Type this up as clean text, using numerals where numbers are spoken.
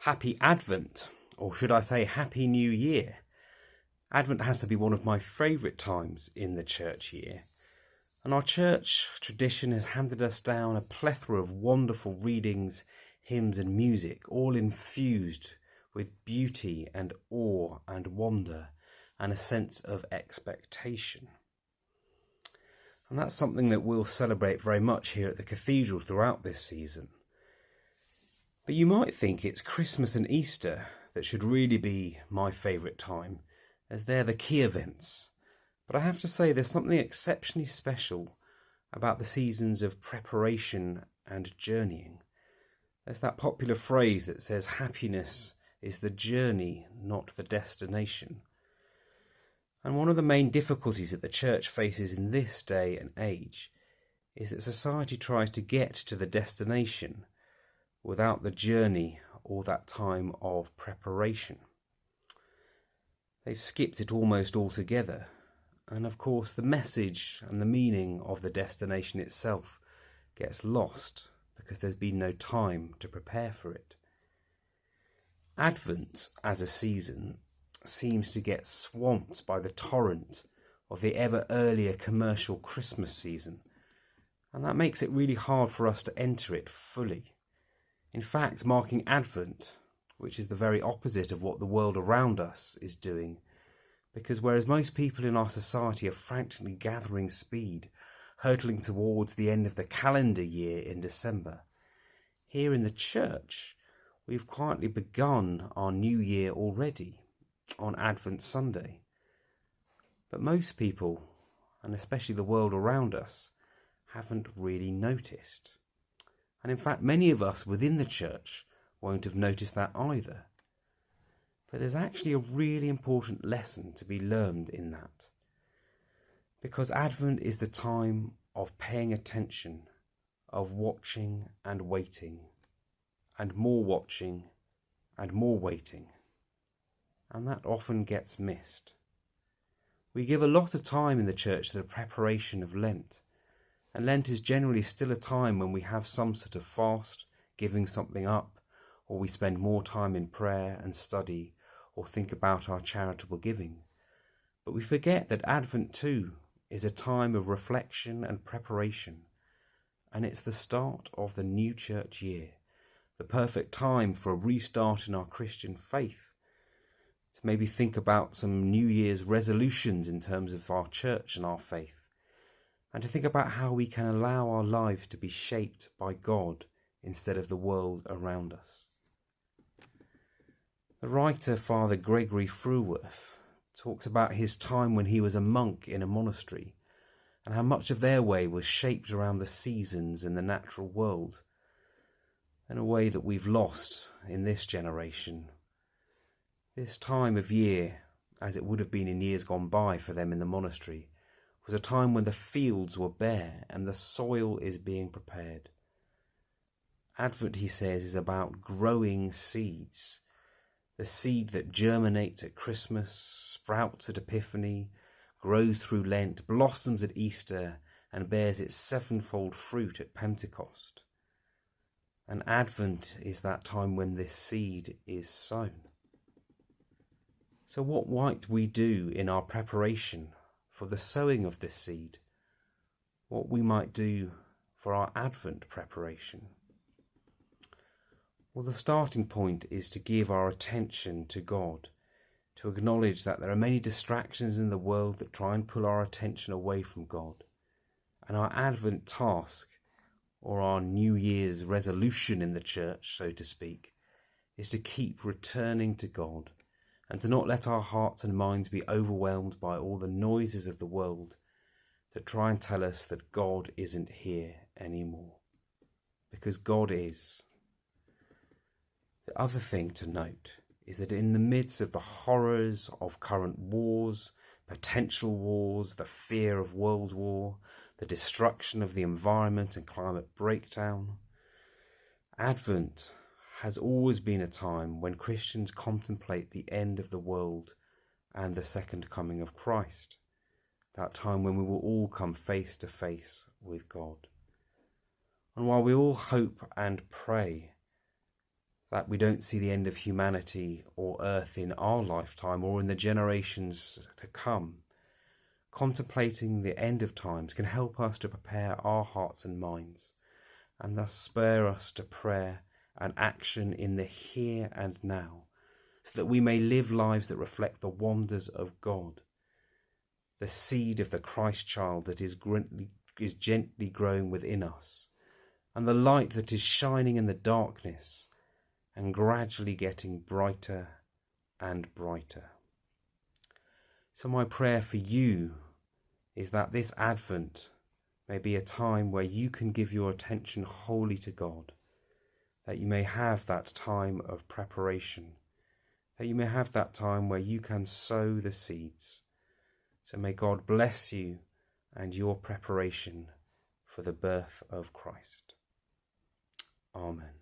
Happy Advent, or should I say Happy New Year. Advent has to be one of my favourite times in the church year, and our church tradition has handed us down a plethora of wonderful readings, hymns and music, all infused with beauty and awe and wonder and a sense of expectation. And that's something that we'll celebrate very much here at the cathedral throughout this season. But you might think it's Christmas and Easter that should really be my favourite time, as they're the key events. But I have to say there's something exceptionally special about the seasons of preparation and journeying. There's that popular phrase that says happiness is the journey, not the destination. And one of the main difficulties that the church faces in this day and age is that society tries to get to the destination without the journey or that time of preparation. They've skipped it almost altogether, and of course the message and the meaning of the destination itself gets lost because there's been no time to prepare for it. Advent as a season seems to get swamped by the torrent of the ever earlier commercial Christmas season, and that makes it really hard for us to enter it fully. In fact, marking Advent, which is the very opposite of what the world around us is doing, because whereas most people in our society are frantically gathering speed, hurtling towards the end of the calendar year in December, here in the church we've quietly begun our new year already on Advent Sunday. But most people, and especially the world around us, haven't really noticed. And in fact, many of us within the church won't have noticed that either. But there's actually a really important lesson to be learned in that. Because Advent is the time of paying attention, of watching and waiting, and more watching and more waiting. And that often gets missed. We give a lot of time in the church to the preparation of Lent, and Lent is generally still a time when we have some sort of fast, giving something up, or we spend more time in prayer and study, or think about our charitable giving. But we forget that Advent too is a time of reflection and preparation, and it's the start of the new church year, the perfect time for a restart in our Christian faith, to maybe think about some New Year's resolutions in terms of our church and our faith, and to think about how we can allow our lives to be shaped by God instead of the world around us. The writer Father Gregory Fruworth talks about his time when he was a monk in a monastery, and how much of their way was shaped around the seasons and the natural world, in a way that we've lost in this generation. This time of year, as it would have been in years gone by for them in the monastery, was a time when the fields were bare and the soil is being prepared. Advent, he says, is about growing seeds. The seed that germinates at Christmas, sprouts at Epiphany, grows through Lent, blossoms at Easter, and bears its sevenfold fruit at Pentecost. And Advent is that time when this seed is sown. So what might we do in our preparation for the sowing of this seed? What we might do for our Advent preparation? Well, the starting point is to give our attention to God, to acknowledge that there are many distractions in the world that try and pull our attention away from God. And our Advent task, or our New Year's resolution in the church, so to speak, is to keep returning to God and to not let our hearts and minds be overwhelmed by all the noises of the world that try and tell us that God isn't here anymore. Because God is. The other thing to note is that in the midst of the horrors of current wars, potential wars, the fear of world war, the destruction of the environment and climate breakdown, Advent has always been a time when Christians contemplate the end of the world and the second coming of Christ, that time when we will all come face to face with God. And while we all hope and pray that we don't see the end of humanity or earth in our lifetime or in the generations to come. Contemplating the end of times can help us to prepare our hearts and minds, and thus spur us to prayer and action in the here and now, so that we may live lives that reflect the wonders of God, the seed of the Christ child that is gently growing within us, and the light that is shining in the darkness and gradually getting brighter and brighter. So my prayer for you is that this Advent may be a time where you can give your attention wholly to God, that you may have that time of preparation, that you may have that time where you can sow the seeds. So may God bless you and your preparation for the birth of Christ. Amen.